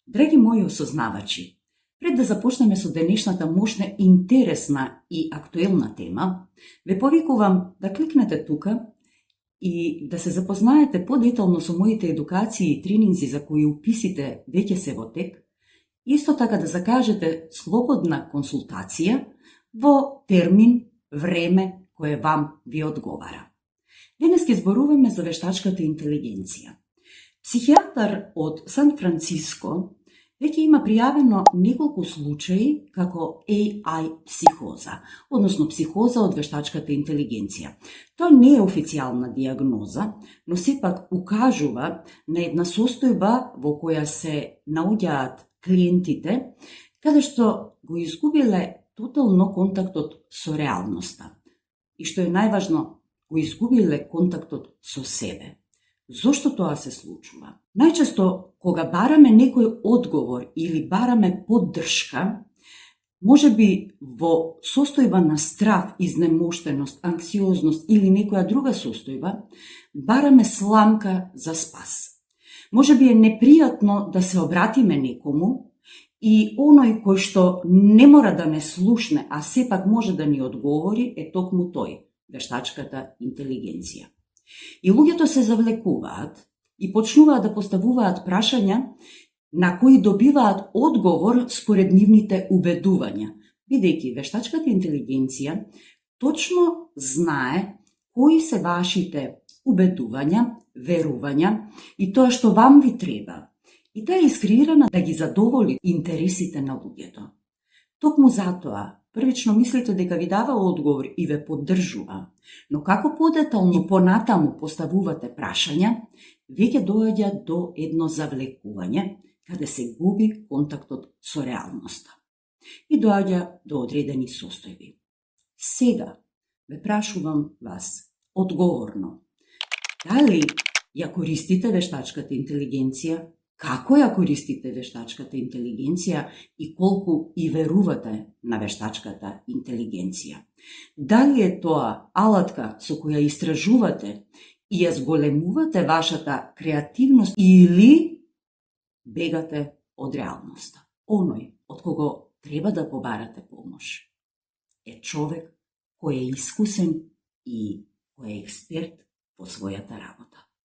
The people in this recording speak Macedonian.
Драги мои осознавачи, пред да започнеме со денешната мощна, интересна и актуелна тема, ве повикувам да кликнете тука и да се запознаете подетално со моите едукации и тренинзи за кои уписите веќе се во тек, исто така да закажете слободна консултација во термин, време кое вам ви одговара. Денес ќе зборуваме за вештачката интелигенција. Психијатар од Сан Франциско веќе има пријавено неколку случаи како AI психоза, односно психоза од вештачката интелигенција. Тоа не е официјална диагноза, но сепак укажува на една состојба во која се наоѓаат клиентите, каде што го изгубиле тотално контактот со реалноста. И што е најважно, го изгубиле контактот со себе. Зошто тоа се случува? Најчесто, кога бараме некој одговор или бараме поддршка, може би во состојба на страв, изнемоштеност, анксиозност или некоја друга состојба, бараме сламка за спас. Може би е непријатно да се обратиме некому и оној кој што не мора да не слушне, а сепак може да ни одговори, е токму тој, вештачката интелигенција. И луѓето се завлекуваат и почнуваат да поставуваат прашања на кои добиваат одговор според нивните убедувања, бидејќи вештачката интелигенција точно знае кои се вашите убедувања, верувања и тоа што вам ви треба. И таа е искреирана да ги задоволи интересите на луѓето. Токму затоа, првично мислите дека ви дава одговор и ве поддржува, но како подетално и понатаму поставувате прашања, веќе доаѓа до едно завлекување, каде се губи контактот со реалноста и доаѓа до одредени состојби. Сега ве прашувам вас одговорно, дали ја користите вештачката интелигенција, како ја користите вештачката интелигенција и колку и верувате на вештачката интелигенција? Дали е тоа алатка со која истражувате и ја зголемувате вашата креативност или бегате од реалноста? Оној од кого треба да побарате помош е човек кој е искусен и кој е експерт во својата работа.